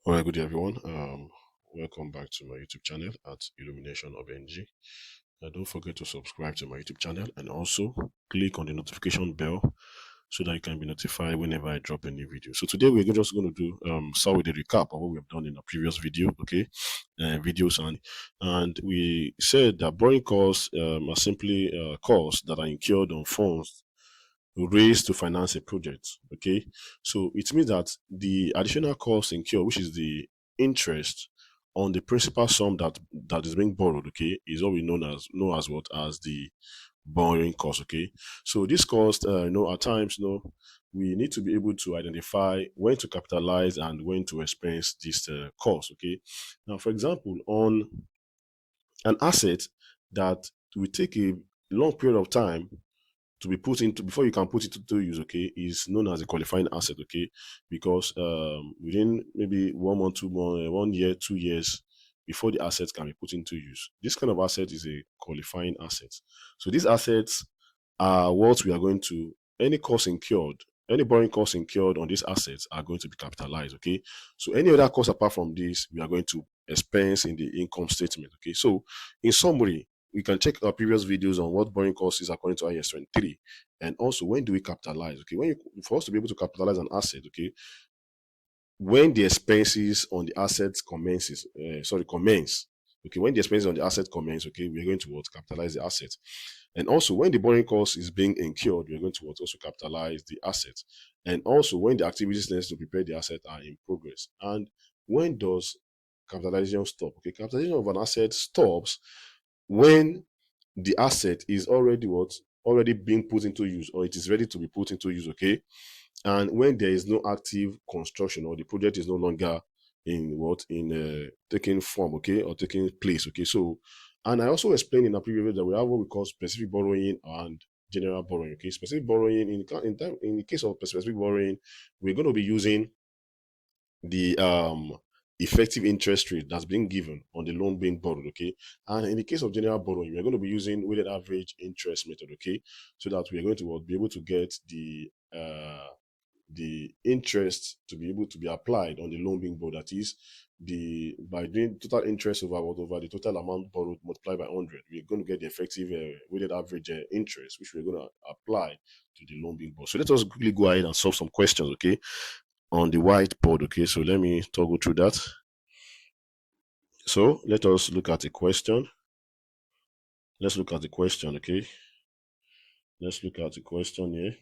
All right, good day, everyone. Welcome back to my YouTube channel at Illumination of NG. Don't forget to subscribe to my YouTube channel and also click on the notification bell so that you can be notified whenever I drop a new video. So today we're just going to do start with a recap of what we have done in the previous video, videos, and we said that borrowing costs are simply costs that are incurred on funds raised to finance a project. Okay, so it means that the additional cost incurred, which is the interest on the principal sum that is being borrowed, okay, is what we know as what as the borrowing cost. Okay, so this cost, at times, we need to be able to identify when to capitalize and when to expense this cost. Okay, now for example, on an asset that will take a long period of time to be put into before you can put it to use, okay, is known as a qualifying asset, okay, because within maybe 1 month, 2 months, 1 year, 2 years before the asset can be put into use, this kind of asset is a qualifying asset. So these assets are what we are going to, any borrowing costs incurred on these assets are going to be capitalized, okay. So any other cost apart from this, we are going to expense in the income statement, okay. So in summary, we can check our previous videos on what borrowing cost is according to IAS 23, and also when do we capitalize, okay. For us to be able to capitalize an asset, okay, when the expenses on the assets commence, okay, when the expenses on the asset commence, okay, we're going to capitalize the asset. And also when the borrowing cost is being incurred, we're going to also capitalize the asset. And also when the activities necessary to prepare the asset are in progress. And when does capitalization stop? Okay, capitalization of an asset stops when the asset is already being put into use, or it is ready to be put into use, okay, and when there is no active construction, or the project is no longer taking form, okay, or taking place, okay. So, and I also explained in a previous video that we have what we call specific borrowing and general borrowing, okay. Specific borrowing, in the case of specific borrowing, we're going to be using the effective interest rate that's being given on the loan being borrowed, okay. And in the case of general borrowing, we're going to be using weighted average interest method, okay, so that we're going to be able to get the interest to be able to be applied on the loan being borrowed. That is, by doing total interest over the total amount borrowed multiplied by 100, we're going to get the effective weighted average interest, which we're going to apply to the loan being borrowed. So let us quickly go ahead and solve some questions, okay, on the whiteboard, okay. So let me toggle through that. So let us look at the question. Let's look at the question, okay. Let's look at the question here.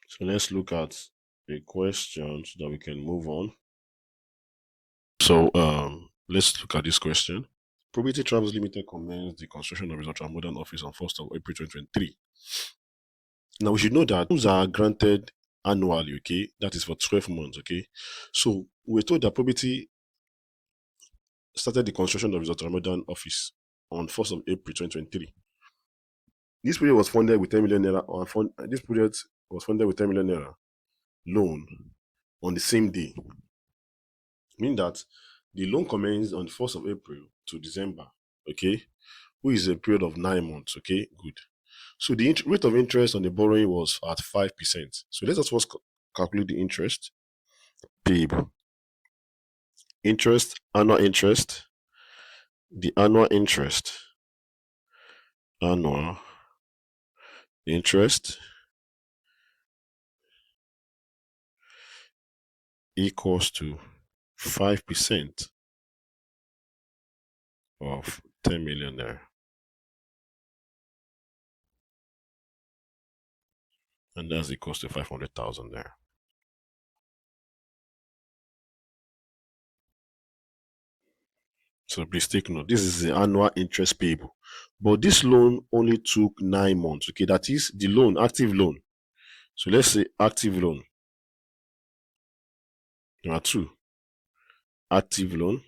So let's look at the question so that we can move on. So let's look at this question. Probability Travels Limited commenced the construction of its ultra-modern office on 1st of April 2023. Now we should know that loans are granted annually, okay? That is for 12 months, okay? So we're told that Probability started the construction of its ultra-modern office on 1st of April 2023. This project was funded with 10 million naira. This project was funded with 10 million naira loan on the same day, meaning that the loan commenced on the 1st of April to December, okay, which is a period of 9 months, okay, good. So the rate of interest on the borrowing was at 5%. So let us first calculate the interest payable. Annual interest, the annual interest equals to 5% of 10 million naira. And that's equals to 500,000 naira. So please take note, this is the annual interest payable. But this loan only took 9 months, okay? That is the loan, active loan. So let's say active loan. Number 2, active loan.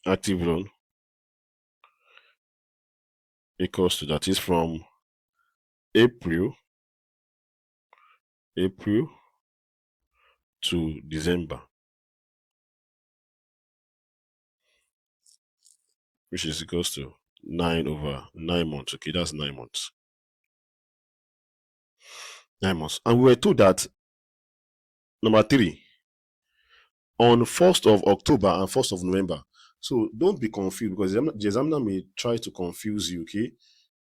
Active loan equals to, that is from April to December. which is equals to 9 over 9 months. Okay, that's 9 months. 9 months. And we were told that number 3, on 1st of October and 1st of November. So don't be confused, because the examiner may try to confuse you, okay,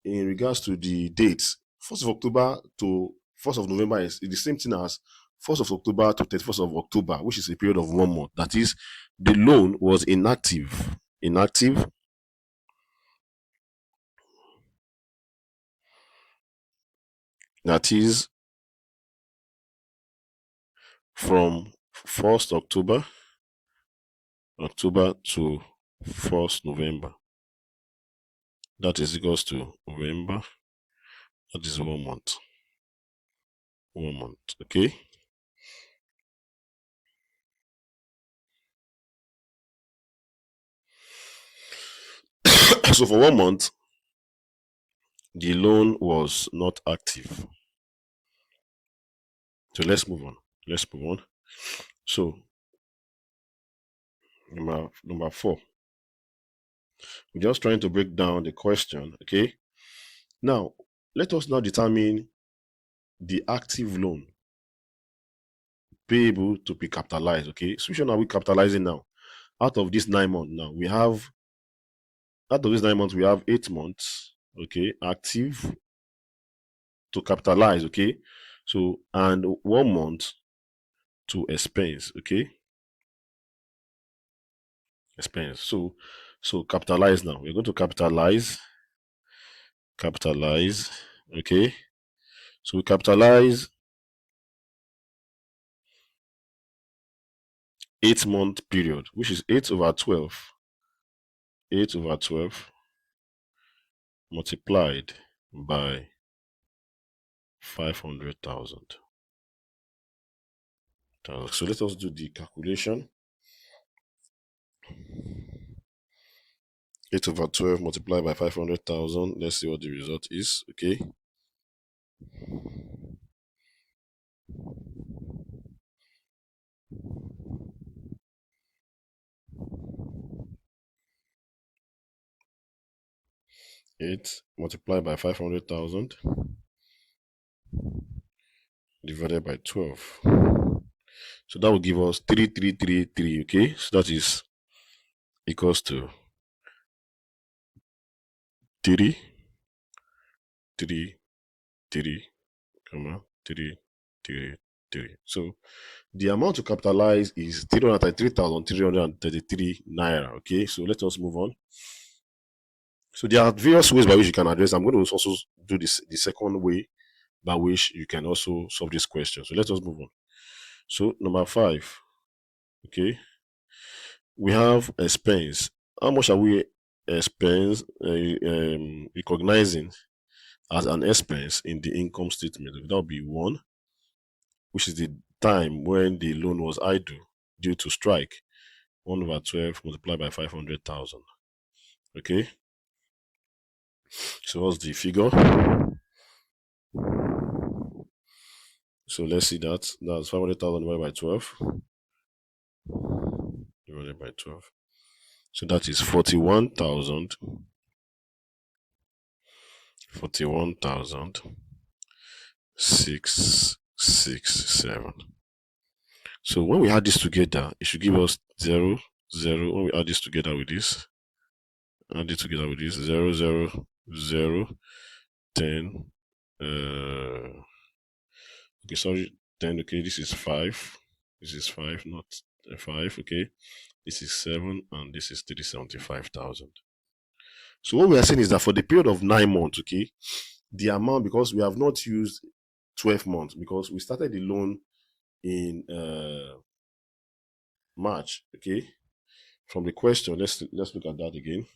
in regards to the dates. 1st of October to 1st of November is the same thing as 1st of October to 31st of October, which is a period of 1 month. That is, the loan was inactive. That is, from 1st October to 1st November. That is equals to November. That is 1 month. 1 month. Okay. So for 1 month, the loan was not active. So let's move on. So number 4. We're just trying to break down the question. Okay. Now let us now determine the active loan payable to be capitalized. Okay. So which one are we capitalizing now? Out of this 9 months, now we have 8 months, okay, active to capitalize, okay. So, and 1 month to expense, okay, expense. So capitalize now. We're going to capitalize, okay. So we capitalize 8-month period, which is 8 over 12. 8 over 12 multiplied by 500,000. So let us do the calculation. 8 over 12 multiplied by 500,000. Let's see what the result is. Okay. Eight multiplied by 500,000 divided by 12. So that will give us 3333. Okay. So that is equals to 3, 3, 3, 3, 3, 3. So the amount to capitalize is 333,333 naira. Okay. So let us move on. So there are various ways by which you can address. I'm going to also do the second way by which you can also solve this question. So let us move on. So number 5. Okay. We have expense. How much are we recognizing as an expense in the income statement? That will be 1, which is the time when the loan was idle due to strike. 1 over 12 multiplied by 500,000. Okay. So what's the figure? So let's see that. That's 500,000 divided by 12. Divided by 12. So that is 41,000. 41,667. So when we add this together, it should give us 0, 0. When we add this together with this, 0, 0, 0, 10. Okay, sorry, 10. Okay, this is 5. This is 5, not 5. Okay, this is 7, and this is 375,000. So what we are saying is that for the period of 9 months, okay, the amount, because we have not used 12 months, because we started the loan in March. Okay, from the question, let's look at that again.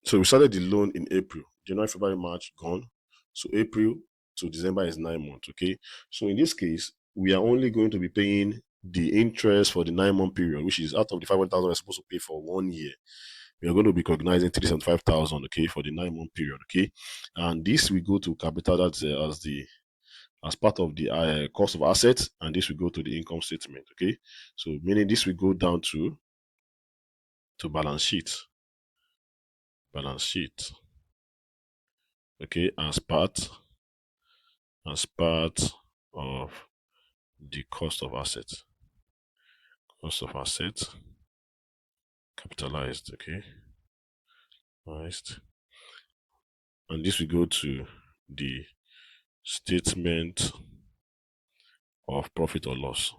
So we started the loan in April. January, February, March gone. So April to December is 9 months. Okay, so in this case, we are only going to be paying the interest for the 9-month period, which is out of the 500,000 we're supposed to pay for 1 year. We are going to be recognizing 375,000, okay, for the 9-month period, okay, and this will go to capital. That's as part of the cost of assets, and this will go to the income statement. Okay, so meaning this will go down to to balance sheet. Okay, as part of the cost of assets. Capitalized, okay. Capitalized. And this will go to the statement of profit or loss.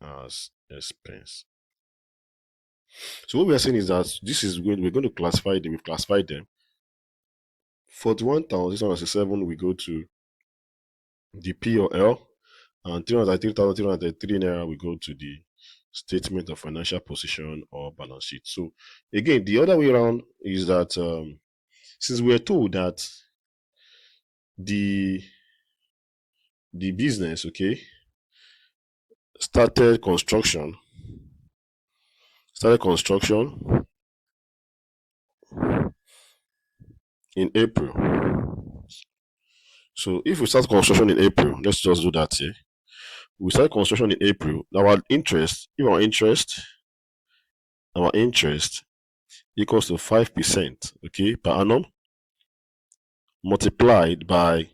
As expense. So what we are saying is that we're going to classify them. We've classified them. 41,667 we go to the P or L, and 303,303 naira we go to the statement of financial position or balance sheet. So again, the other way around is that since we are told that the business, okay, started construction in April. So if we start construction in April, let's just do that here. We start construction in April. Our interest equals to 5%, okay, per annum, multiplied by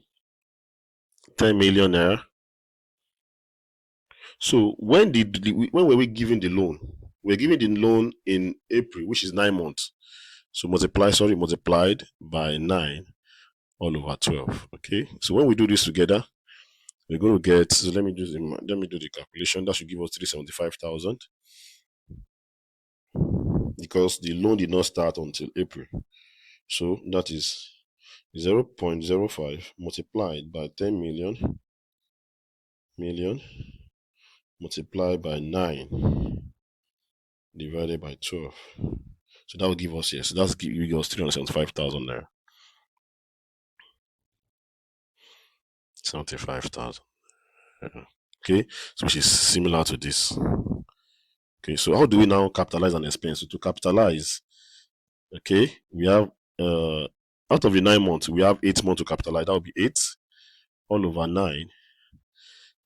10 million naira. So when were we giving the loan? We're giving the loan in April, which is 9 months. So multiplied by 9 all over 12. Okay. So when we do this together, we're going to get. So let me do the calculation. That should give us 375,000 because the loan did not start until April. So that is 0.05 multiplied by 10 million multiplied by 9 divided by 12. So that will give us, yes, that's give us 375,000 naira. 75,000. Okay, so which is similar to this. Okay, so how do we now capitalize an expense? So to capitalize, okay, we have out of the 9 months, we have 8 months to capitalize. That will be 8 all over 9.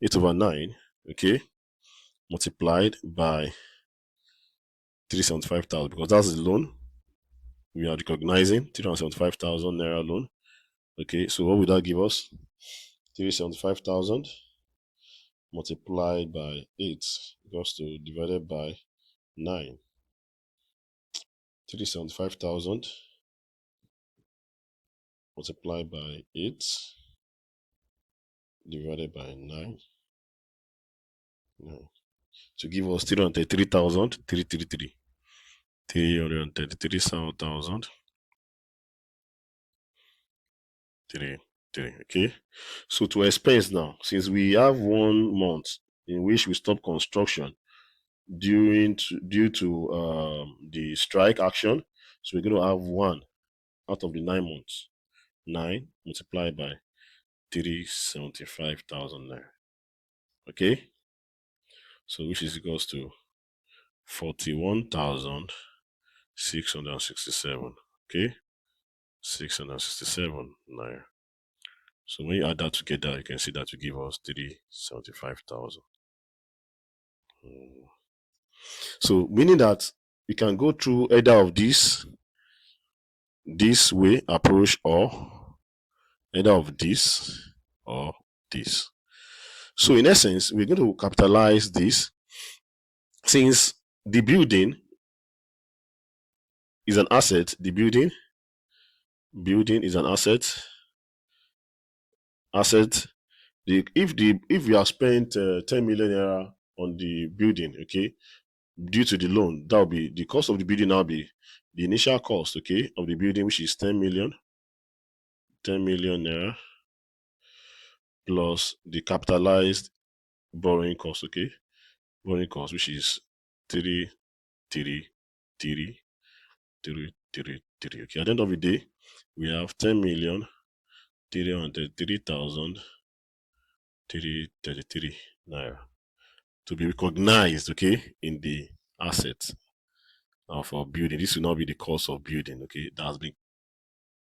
8 over 9, okay, multiplied by 375,000 because that's the loan we are recognizing, 375,000 naira loan. Okay, so what would that give us? 375,000 multiplied by 8 equals to divided by 9. 375,000 multiplied by 8 divided by 9. To give us 333,333. 333,000. 3. Okay. So to expense now, since we have 1 month in which we stop construction due to the strike action, so we're going to have 1 out of the 9 months. 9 multiplied by 375,000 naira. Okay. So which is equals to 41,667. Okay. 667 naira. So when you add that together, you can see that will give us 375,000. So meaning that we can go through either of this way approach, or either of this or this. So in essence, we're going to capitalize this since the building is an asset. The building is an asset. If we have spent 10 million naira on the building, okay, due to the loan, that will be the cost of the building. Now be the initial cost, okay, of the building, which is 10 million naira, plus the capitalized borrowing cost, okay, which is 333. Okay, at the end of the day, we have 10,333,333 naira to be recognized, okay, in the assets of our building. This will not be the cost of building, okay, that has been